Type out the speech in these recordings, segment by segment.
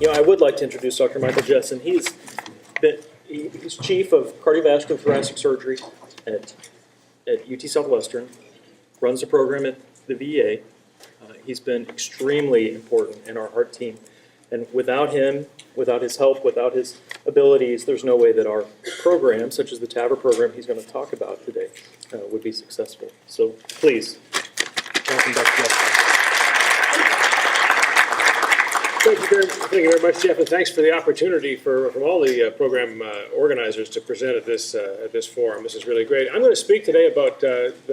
I would like to introduce Dr. Michael Jessen. He's chief of cardiovascular thoracic surgery at UT Southwestern, runs the program at the VA. He's been extremely important in our heart team. And without him, without his help, without his abilities, there's no way that our program, such as the TAVR program he's going to talk about today, would be successful. So please, welcome Dr. Jessen. Thank you very much, Jeff, and thanks for the opportunity from all the program organizers to present at this forum. This is really great. I'm going to speak today about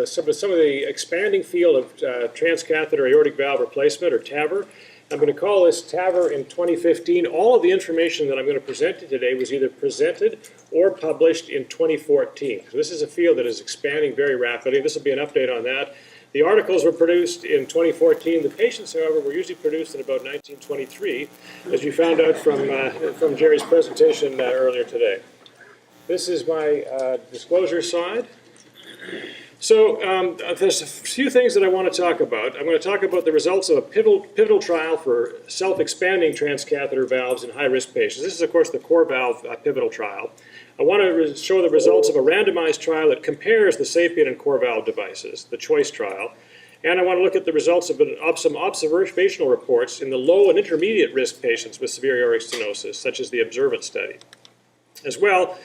some of the expanding field of transcatheter aortic valve replacement, or TAVR. I'm going to call this TAVR in 2015. All of the information that I'm going to present to you today was either presented or published in 2014. So this is a field that is expanding very rapidly. This will be an update on that. The articles were produced in 2014. The patients, however, were usually produced in about 1923, as you found out from Jerry's presentation earlier today. This is my disclosure slide. So there's a few things that I want to talk about. I'm going to talk about the results of a pivotal trial for self-expanding transcatheter valves in high-risk patients. This is, of course, the core valve pivotal trial. I want to show the results of a randomized trial that compares the SAPIEN and core valve devices, the CHOICE trial. And I want to look at the results of some observational reports in the low and intermediate risk patients with severe aortic stenosis, such as the OBSERVANT study. As well,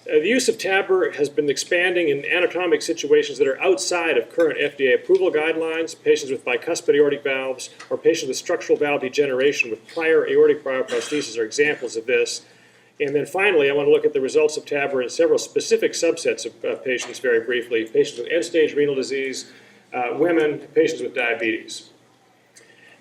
the use of TAVR has been expanding in anatomic situations that are outside of current FDA approval guidelines. Patients with bicuspid aortic valves or patients with structural valve degeneration with prior aortic bioprosthesis are examples of this. And then finally, I want to look at the results of TAVR in several specific subsets of patients very briefly. Patients with end-stage renal disease, women, patients with diabetes.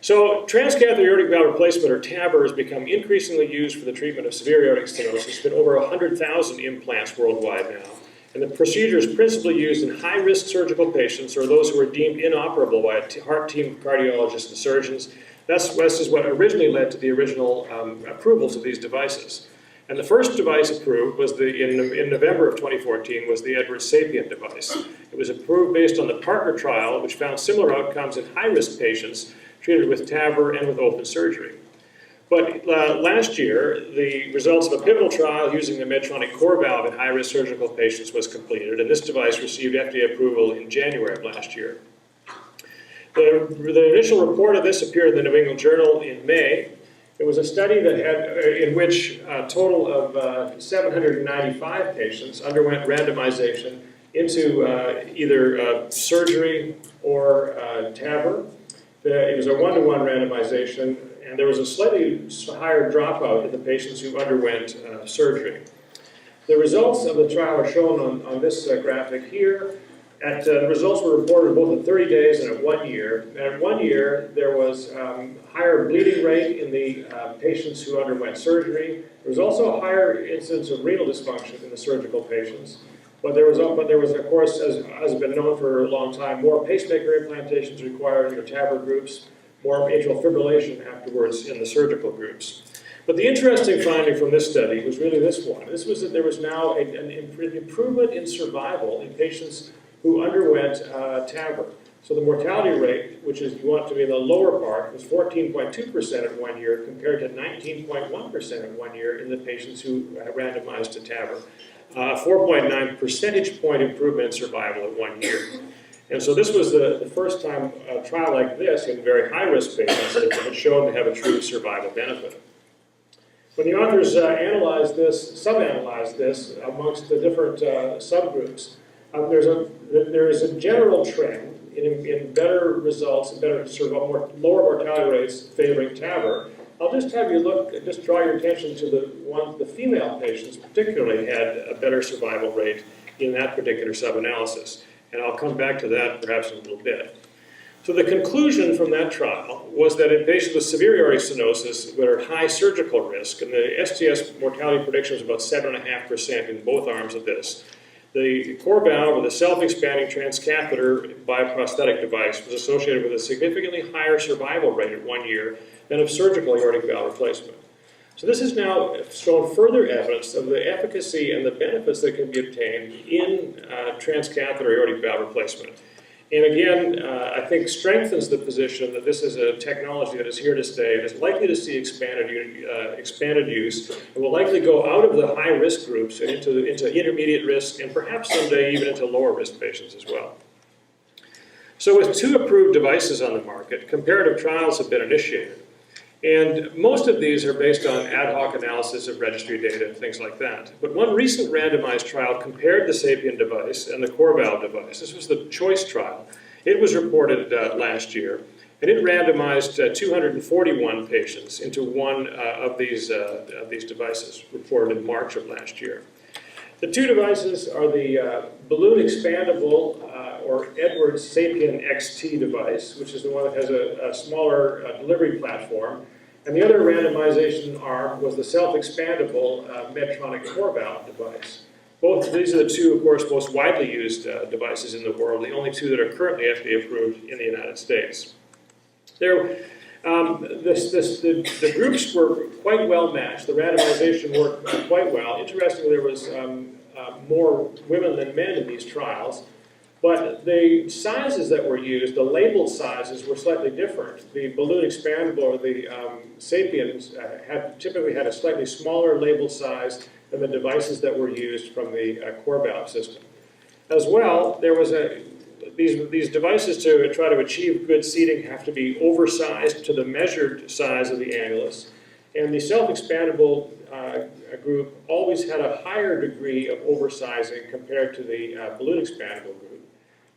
So transcatheter aortic valve replacement, or TAVR, has become increasingly used for the treatment of severe aortic stenosis. There's been over 100,000 implants worldwide now. And the procedure is principally used in high-risk surgical patients or those who are deemed inoperable by heart team cardiologists and surgeons. This is what originally led to the original approvals of these devices. And the first device approved was in November of 2014 was the Edwards SAPIEN device. It was approved based on the PARTNER trial, which found similar outcomes in high-risk patients treated with TAVR and with open surgery. But last year, the results of a pivotal trial using the Medtronic core valve in high-risk surgical patients was completed, and this device received FDA approval in January of last year. The initial report of this appeared in the New England Journal in May. It was a study that in which a total of 795 patients underwent randomization into either surgery or TAVR. It was a one-to-one randomization, and there was a slightly higher dropout in the patients who underwent surgery. The results of the trial are shown on this graphic here. The results were reported both at 30 days and at 1 year. And at 1 year, there was higher bleeding rate in the patients who underwent surgery. There was also a higher incidence of renal dysfunction in the surgical patients. But there was, of course, as has been known for a long time, more pacemaker implantations required in the TAVR groups, more atrial fibrillation afterwards in the surgical groups. But the interesting finding from this study was really this one. This was that there was now an improvement in survival in patients who underwent TAVR. So the mortality rate, which is you want to be in the lower part, was 14.2% at 1 year compared to 19.1% at 1 year in the patients who randomized to TAVR. 4.9 percentage point improvement in survival at 1 year. And so this was the first time a trial like this in very high-risk patients that had shown to have a true survival benefit. When the authors sub-analyzed this amongst the different subgroups, there is a general trend in better results and lower mortality rates favoring TAVR. I'll just have you draw your attention to the female patients particularly had a better survival rate in that particular sub-analysis. And I'll come back to that perhaps in a little bit. So the conclusion from that trial was that in patients with severe aortic stenosis that are high surgical risk, and the STS mortality prediction was about 7.5% in both arms of this, the core valve or the self-expanding transcatheter bioprosthetic device was associated with a significantly higher survival rate at 1 year than of surgical aortic valve replacement. So this has now shown further evidence of the efficacy and the benefits that can be obtained in transcatheter aortic valve replacement. And again, I think strengthens the position that this is a technology that is here to stay and is likely to see expanded use, and will likely go out of the high-risk groups and into intermediate risk, and perhaps someday even into lower-risk patients as well. So with 2 approved devices on the market, comparative trials have been initiated. And most of these are based on ad hoc analysis of registry data and things like that. But one recent randomized trial compared the SAPIEN device and the CoreValve device. This was the CHOICE trial. It was reported last year, and it randomized 241 patients into one of these devices, reported in March of last year. The 2 devices are the balloon expandable or Edwards SAPIEN XT device, which is the one that has a smaller delivery platform. And the other randomization arm was the self-expandable Medtronic CoreValve device. Both of these are the 2, of course, most widely used devices in the world, the only 2 that are currently FDA approved in the United States. The groups were quite well matched. The randomization worked quite well. Interestingly, there was more women than men in these trials, but the sizes that were used, the labeled sizes, were slightly different. The balloon expandable, or the SAPIENs, typically had a slightly smaller labeled size than the devices that were used from the CoreValve system. As well, there was these devices, to try to achieve good seating, have to be oversized to the measured size of the annulus. And the self-expandable group always had a higher degree of oversizing compared to the balloon expandable group.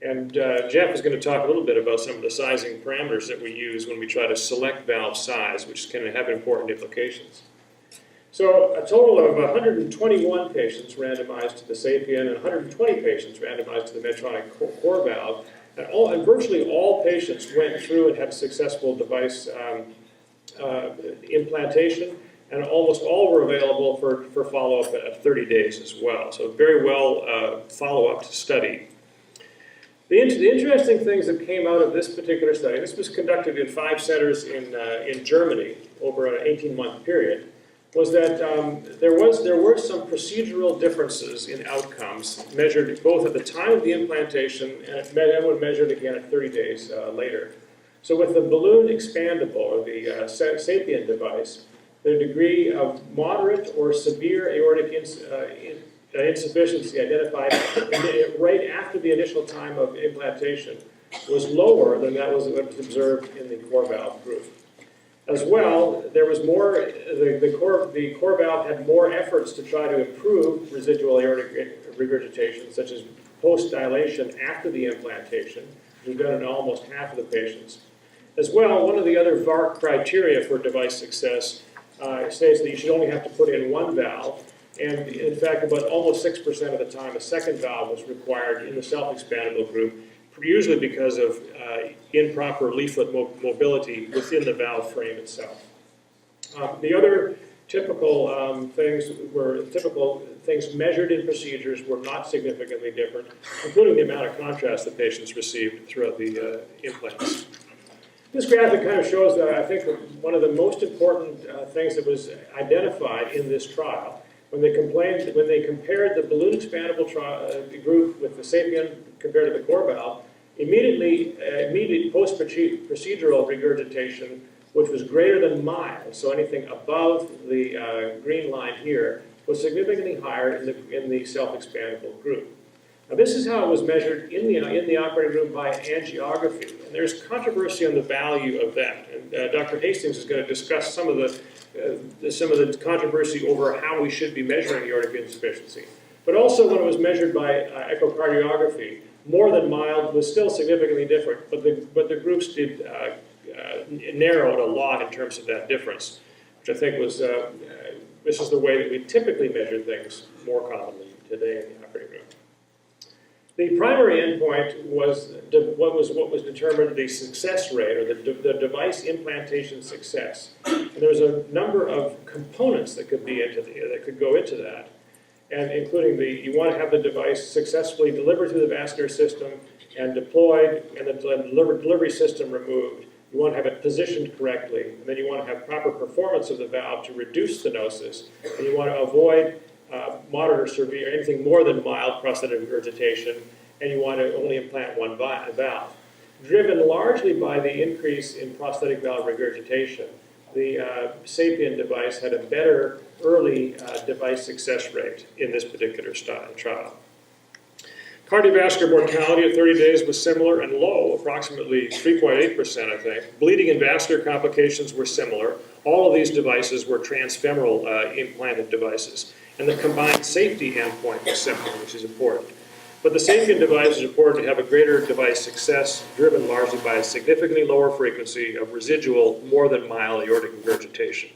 And Jeff is going to talk a little bit about some of the sizing parameters that we use when we try to select valve size, which can have important implications. So a total of 121 patients randomized to the SAPIEN and 120 patients randomized to the Medtronic CoreValve. And virtually all patients went through and had a successful device implantation, and almost all were available for follow-up at 30 days as well. So very well follow-up study. The interesting things that came out of this particular study, this was conducted in 5 centers in Germany over an 18-month period, was that there were some procedural differences in outcomes measured both at the time of the implantation and when measured again at 30 days later. So with the balloon expandable, or the SAPIEN device, the degree of moderate or severe aortic insufficiency identified right after the initial time of implantation was lower than that was observed in the CoreValve group. As well, there was more, the CoreValve had more efforts to try to improve residual aortic regurgitation, such as post-dilation after the implantation, which was done in almost half of the patients. As well, one of the other VARC criteria for device success states that you should only have to put in 1 valve, and in fact, about almost 6% of the time, a second valve was required in the self-expandable group, usually because of improper leaflet mobility within the valve frame itself. The other typical things measured in procedures were not significantly different, including the amount of contrast that patients received throughout the implants. This graphic kind of shows that I think one of the most important things that was identified in this trial when they compared the balloon expandable group with the SAPIEN compared to the CoreValve, immediate post-procedural regurgitation, which was greater than mild, so anything above the green line here, was significantly higher in the self-expandable group. Now, this is how it was measured in the operating room by angiography, and there's controversy on the value of that. And Dr. Hastings is going to discuss some of the controversy over how we should be measuring aortic insufficiency. But also, when it was measured by echocardiography, more than mild was still significantly different, but the groups did narrow it a lot in terms of that difference, which I think was this is the way that we typically measure things more commonly today in the operating room. The primary endpoint was what was determined the success rate, or the device implantation success. And there was a number of components that could go into that, and including you want to have the device successfully delivered through the vascular system and deployed, and the delivery system removed. You want to have it positioned correctly, and then you want to have proper performance of the valve to reduce stenosis, and you want to avoid moderate or severe, anything more than mild prostatic regurgitation, and you want to only implant one valve. Driven largely by the increase in prosthetic valve regurgitation, the SAPIEN device had a better early device success rate in this particular trial. Cardiovascular mortality at 30 days was similar and low, approximately 3.8%, I think. Bleeding and vascular complications were similar. All of these devices were transfemoral implanted devices. And the combined safety endpoint was similar, which is important. But the SAPIEN device is reported to have a greater device success, driven largely by a significantly lower frequency of residual, more than mild aortic regurgitation.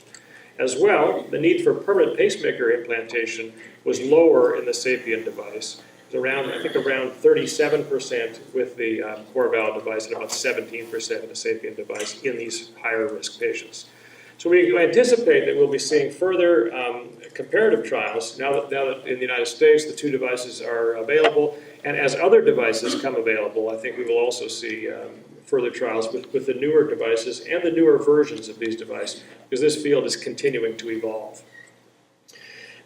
As well, the need for permanent pacemaker implantation was lower in the SAPIEN device. It was around, I think, around 37% with the core valve device and about 17% in the SAPIEN device in these higher risk patients. So we anticipate that we'll be seeing further comparative trials now that in the United States the two devices are available, and as other devices come available, I think we will also see further trials with the newer devices and the newer versions of these devices, because this field is continuing to evolve.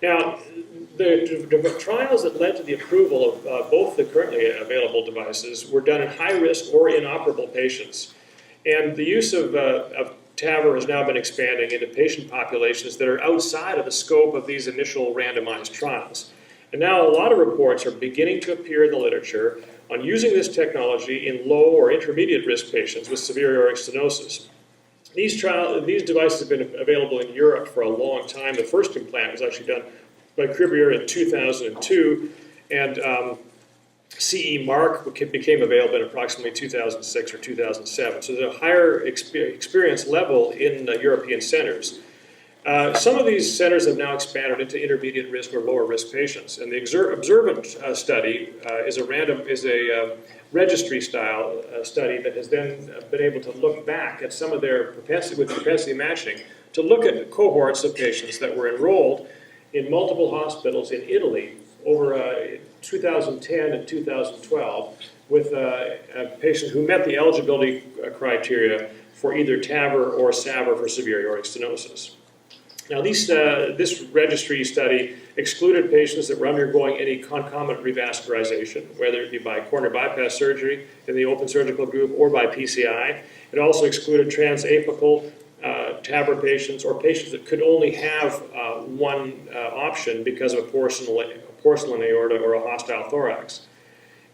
Now, the trials that led to the approval of both the currently available devices were done in high-risk or inoperable patients. And the use of TAVR has now been expanding into patient populations that are outside of the scope of these initial randomized trials. And now a lot of reports are beginning to appear in the literature on using this technology in low or intermediate risk patients with severe aortic stenosis. These devices have been available in Europe for a long time. The first implant was actually done by Cribier in 2002, and CE mark became available in approximately 2006 or 2007. So there's a higher experience level in European centers. Some of these centers have now expanded into intermediate risk or lower risk patients, and the observant study is a registry style study that has then been able to look back at some of their propensity matching to look at cohorts of patients that were enrolled in multiple hospitals in Italy over 2010 and 2012 with patients who met the eligibility criteria for either TAVR or SAVR for severe aortic stenosis. Now, this registry study excluded patients that were undergoing any concomitant revascularization, whether it be by coronary bypass surgery in the open surgical group or by PCI. It also excluded transapical TAVR patients or patients that could only have one option because of a porcelain aorta or a hostile thorax.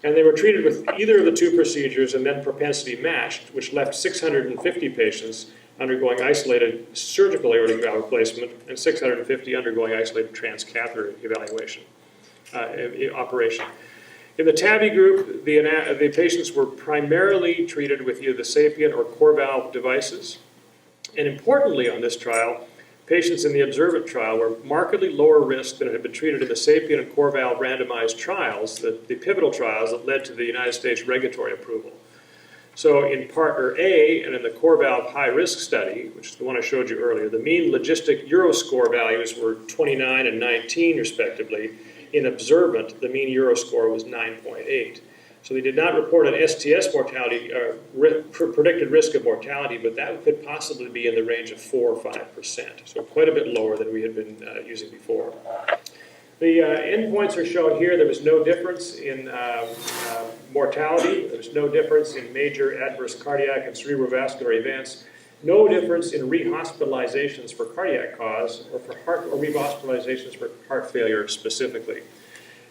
And they were treated with either of the two procedures and then propensity matched, which left 650 patients undergoing isolated surgical aortic valve replacement and 650 undergoing isolated transcatheter evaluation operation. In the TAVI group, the patients were primarily treated with either the SAPIEN or core valve devices. And importantly on this trial, patients in the observant trial were markedly lower risk than had been treated in the SAPIEN and core valve randomized trials, the pivotal trials that led to the United States regulatory approval. So in Partner A and in the core valve high risk study, which is the one I showed you earlier, the mean logistic Euroscore values were 29 and 19 respectively. In observant, the mean Euroscore was 9.8. So they did not report an STS mortality, predicted risk of mortality, but that could possibly be in the range of 4 or 5%. So quite a bit lower than we had been using before. The endpoints are shown here. There was no difference in mortality. There was no difference in major adverse cardiac and cerebrovascular events. No difference in rehospitalizations for cardiac cause or for heart or rehospitalizations for heart failure specifically.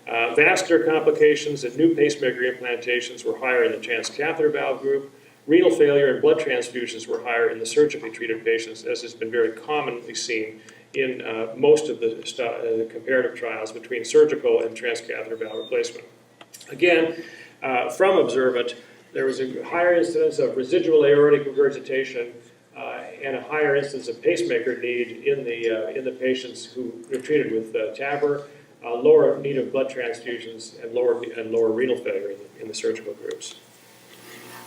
Vascular complications and new pacemaker implantations were higher in the transcatheter valve group. Renal failure and blood transfusions were higher in the surgically treated patients, as has been very commonly seen in most of the comparative trials between surgical and transcatheter valve replacement. Again, from observant, there was a higher incidence of residual aortic regurgitation and a higher incidence of pacemaker need in the patients who were treated with TAVR, lower need of blood transfusions, and lower renal failure in the surgical groups.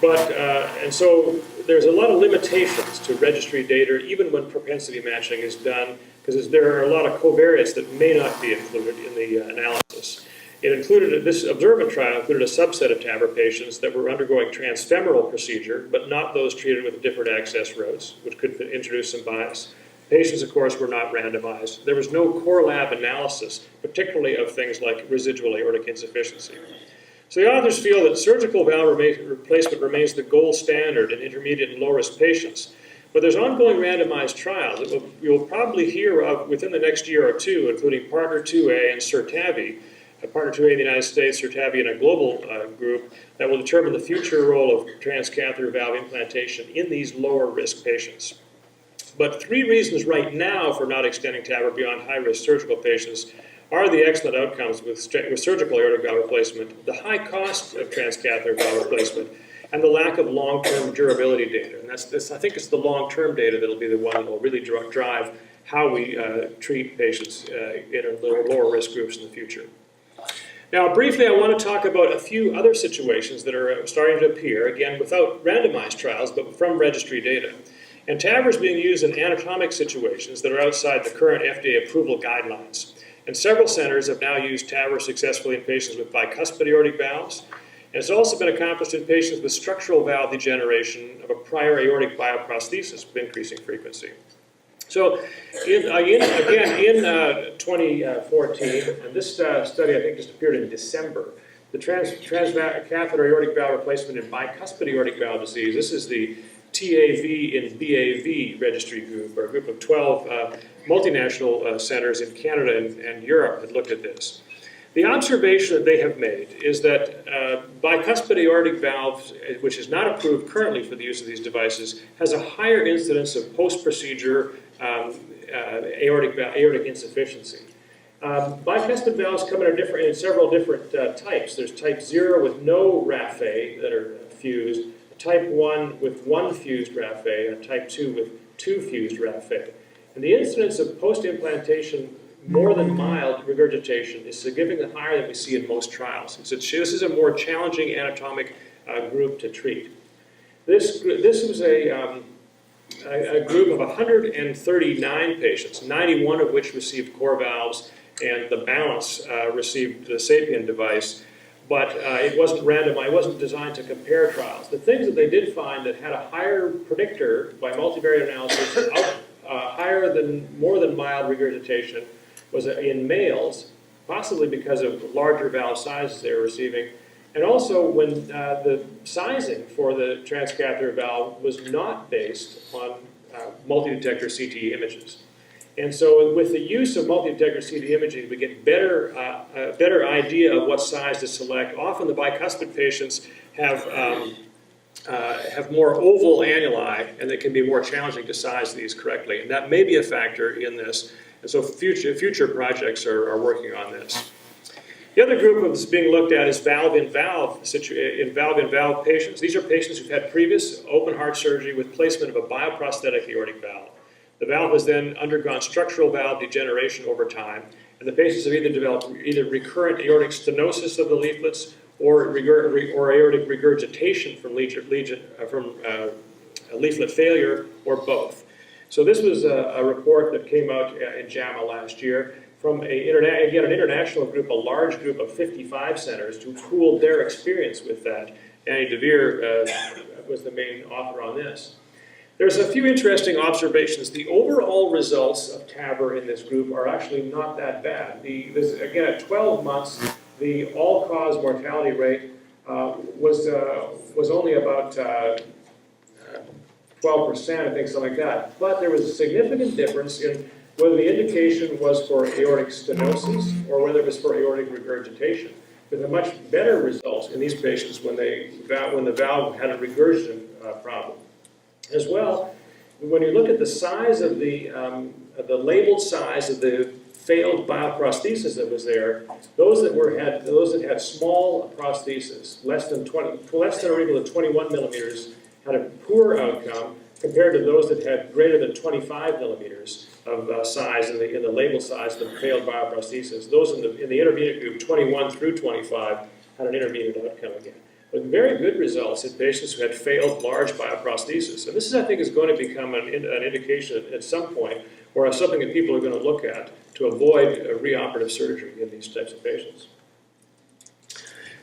But, and so there's a lot of limitations to registry data, even when propensity matching is done, because there are a lot of covariates that may not be included in the analysis. This observant trial included a subset of TAVR patients that were undergoing transfemoral procedure, but not those treated with different access routes, which could introduce some bias. Patients, of course, were not randomized. There was no core lab analysis, particularly of things like residual aortic insufficiency. So the authors feel that surgical valve replacement remains the gold standard in intermediate and low-risk patients. But there's ongoing randomized trials that you'll probably hear of within the next year or two, including Partner 2A and CERTAVI, Partner 2A in the United States, CERTAVI in a global group, that will determine the future role of transcatheter valve implantation in these lower-risk patients. But 3 reasons right now for not extending TAVR beyond high-risk surgical patients are the excellent outcomes with surgical aortic valve replacement, the high cost of transcatheter valve replacement, and the lack of long-term durability data. And I think it's the long-term data that will be the one that will really drive how we treat patients in lower risk groups in the future. Now, briefly, I want to talk about a few other situations that are starting to appear, again, without randomized trials, but from registry data. And TAVR is being used in anatomic situations that are outside the current FDA approval guidelines. And several centers have now used TAVR successfully in patients with bicuspid aortic valves. And it's also been accomplished in patients with structural valve degeneration of a prior aortic bioprosthesis with increasing frequency. So, in 2014, and this study I think just appeared in December, the transcatheter aortic valve replacement in bicuspid aortic valve disease, this is the TAV and BAV registry group, or a group of 12 multinational centers in Canada and Europe that looked at this. The observation that they have made is that bicuspid aortic valve, which is not approved currently for the use of these devices, has a higher incidence of post-procedure aortic insufficiency. Bicuspid valves come in several different types. There's type 0 with no raphe that are fused, type 1 with 1 fused raphe, and type 2 with 2 fused raphe. And the incidence of post-implantation more than mild regurgitation is significantly higher than we see in most trials. This is a more challenging anatomic group to treat. This was a group of 139 patients, 91 of which received core valves, and the balance received the SAPIEN device. But it wasn't randomized, it wasn't designed to compare trials. The things that they did find that had a higher predictor by multivariate analysis, more than mild regurgitation, was in males, possibly because of larger valve sizes they were receiving, and also when the sizing for the transcatheter valve was not based on multi-detector CT images. And so with the use of multi-detector CT imaging, we get a better idea of what size to select. Often the bicuspid patients have more oval annuli, and it can be more challenging to size these correctly. And that may be a factor in this. And so future projects are working on this. The other group that's being looked at is valve-in-valve patients. These are patients who've had previous open heart surgery with placement of a bioprosthetic aortic valve. The valve has then undergone structural valve degeneration over time, and the patients have either developed recurrent aortic stenosis of the leaflets or aortic regurgitation from leaflet failure, or both. So this was a report that came out in JAMA last year from an international group, a large group of 55 centers who pooled their experience with that. Annie DeVere was the main author on this. There's a few interesting observations. The overall results of TAVR in this group are actually not that bad. Again, at 12 months, the all-cause mortality rate was only about 12%, I think, something like that. But there was a significant difference in whether the indication was for aortic stenosis or whether it was for aortic regurgitation, with a much better result in these patients when the valve had a regurgitant problem. As well, when you look at the size of the labeled size of the failed bioprosthesis that was there, those that had small prosthesis, less than or equal to 21 millimeters, had a poor outcome compared to those that had greater than 25 millimeters of size in the label size of the failed bioprosthesis. Those in the intermediate group, 21 through 25, had an intermediate outcome again. With very good results in patients who had failed large bioprosthesis. And this, I think, is going to become an indication at some point, or something that people are going to look at to avoid reoperative surgery in these types of patients.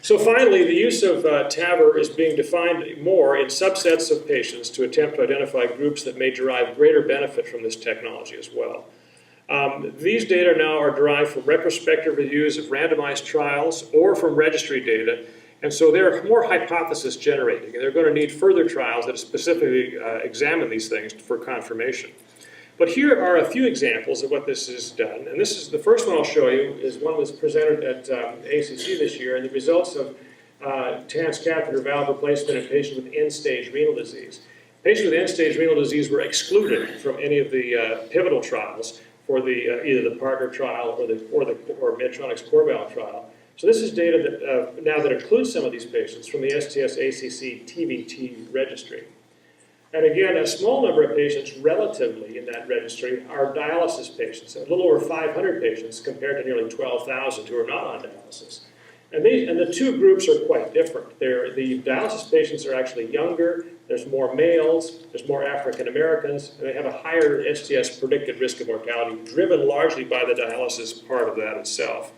So finally, the use of TAVR is being defined more in subsets of patients to attempt to identify groups that may derive greater benefit from this technology as well. These data now are derived from retrospective reviews of randomized trials or from registry data, And so they're more hypothesis generating, and they're going to need further trials that specifically examine these things for confirmation. But here are a few examples of what this has done. And this is the first one I'll show you is one that was presented at ACC this year, and the results of transcatheter valve replacement in patients with end-stage renal disease. Patients with end-stage renal disease were excluded from any of the pivotal trials for the either the partner trial or Medtronic's core valve trial. So this is data that now that includes some of these patients from the STS-ACC TVT registry. And again, a small number of patients relatively in that registry are dialysis patients, a little over 500 patients compared to nearly 12,000 who are not on dialysis. And the two groups are quite different. The dialysis patients are actually younger, there's more males, there's more African Americans, and they have a higher STS predicted risk of mortality, driven largely by the dialysis part of that itself.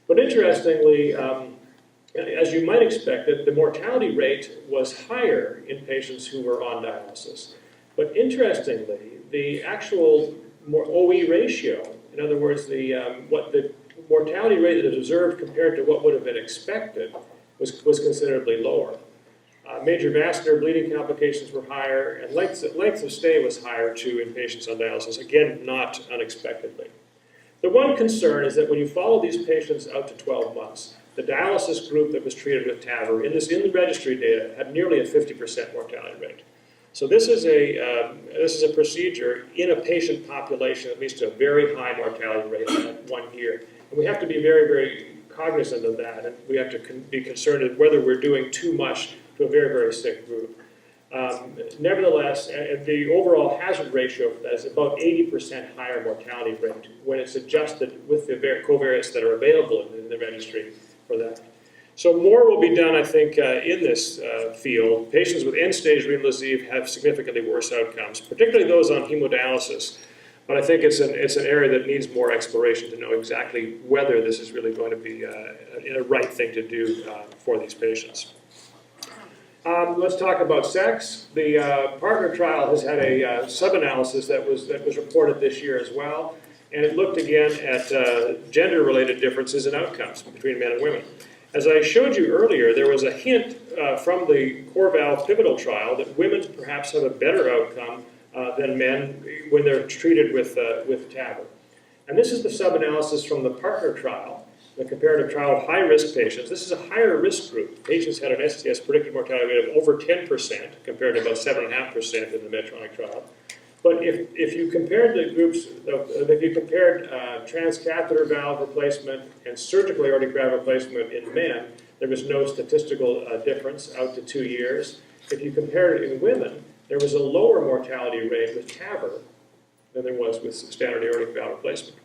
But interestingly, as you might expect, the mortality rate was higher in patients who were on dialysis. But interestingly, the actual OE ratio, in other words, what the mortality rate that is observed compared to what would have been expected was considerably lower. Major vascular bleeding complications were higher, and length of stay was higher too in patients on dialysis, again, not unexpectedly. The one concern is that when you follow these patients out to 12 months, the dialysis group that was treated with TAVR in the registry data had nearly a 50% mortality rate. So this is a procedure in a patient population that leads to a very high mortality rate at 1 year. And we have to be very, very cognizant of that, and we have to be concerned with whether we're doing too much to a very, very sick group. Nevertheless, the overall hazard ratio for that is about 80% higher mortality rate when it's adjusted with the covariates that are available in the registry for that. So more will be done, I think, in this field. Patients with end-stage renal disease have significantly worse outcomes, particularly those on hemodialysis. But I think it's an area that needs more exploration to know exactly whether this is really going to be a right thing to do for these patients. Let's talk about sex. The partner trial has had a sub-analysis that was reported this year as well, and it looked again at gender-related differences in outcomes between men and women. As I showed you earlier, there was a hint from the core valve pivotal trial that women perhaps have a better outcome than men when they're treated with TAVR. And this is the sub-analysis from the partner trial, the comparative trial of high-risk patients. This is a higher risk group. Patients had an STS predicted mortality rate of over 10% compared to about 7.5% in the Medtronic trial. But if you compared the groups, if you compared transcatheter valve replacement and surgical aortic valve replacement in men, there was no statistical difference out to 2 years. If you compared it in women, there was a lower mortality rate with TAVR than there was with standard aortic valve replacement.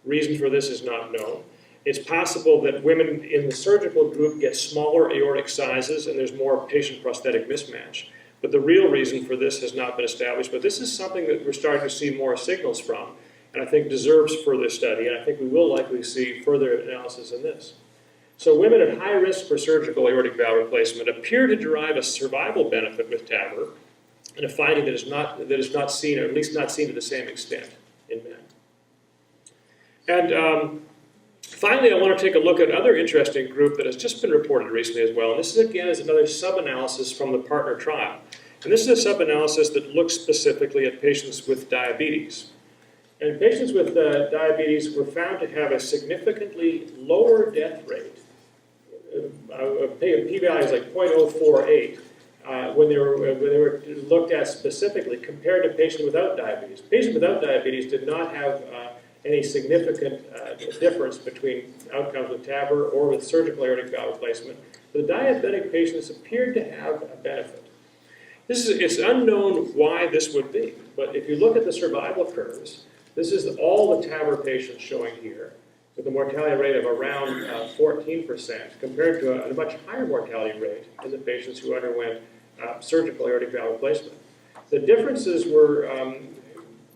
Reason for this is not known. It's possible that women in the surgical group get smaller aortic sizes and there's more patient prosthetic mismatch. But the real reason for this has not been established. But this is something that we're starting to see more signals from, and I think deserves further study, and I think we will likely see further analysis in this. So women at high risk for surgical aortic valve replacement appear to derive a survival benefit with TAVR, and a finding that is not seen, or at least not seen to the same extent in men. And finally, I want to take a look at another interesting group that has just been reported recently as well. And this, again, is another sub-analysis from the partner trial. And this is a sub-analysis that looks specifically at patients with diabetes. And patients with diabetes were found to have a significantly lower death rate. P-value is like 0.048 when they were looked at specifically compared to patients without diabetes. Patients without diabetes did not have any significant difference between outcomes with TAVR or with surgical aortic valve replacement. The diabetic patients appeared to have a benefit. It's unknown why this would be, but if you look at the survival curves, this is all the TAVR patients showing here, with a mortality rate of around 14% compared to a much higher mortality rate in the patients who underwent surgical aortic valve replacement. The differences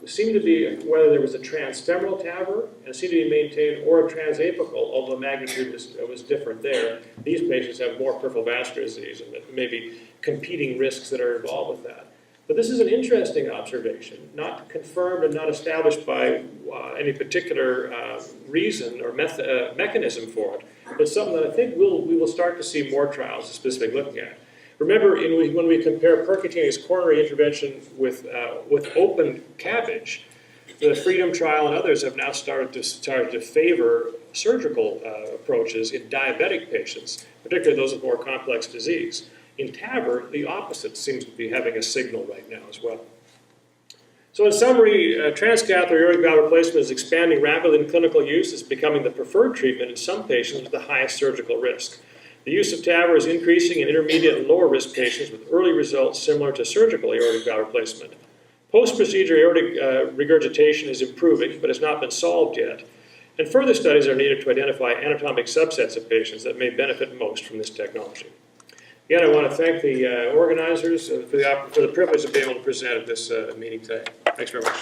seemed to be whether there was a transfemoral TAVR, and seemed to be maintained, or a transapical, although the magnitude was different there. These patients have more peripheral vascular disease, and maybe competing risks that are involved with that. But this is an interesting observation, not confirmed and not established by any particular reason or mechanism for it. but something that I think we will start to see more trials specifically looking at. Remember, when we compare percutaneous coronary intervention with open CABG, the FREEDOM trial and others have now started to favor surgical approaches in diabetic patients, particularly those with more complex disease. In TAVR, the opposite seems to be having a signal right now as well. So in summary, transcatheter aortic valve replacement is expanding rapidly in clinical use. It's becoming the preferred treatment in some patients with the highest surgical risk. The use of TAVR is increasing in intermediate and lower risk patients with early results similar to surgical aortic valve replacement. Post-procedure aortic regurgitation is improving, but has not been solved yet. And further studies are needed to identify anatomic subsets of patients that may benefit most from this technology. Again, I want to thank the organizers for the privilege of being able to present at this meeting today. Thanks very much.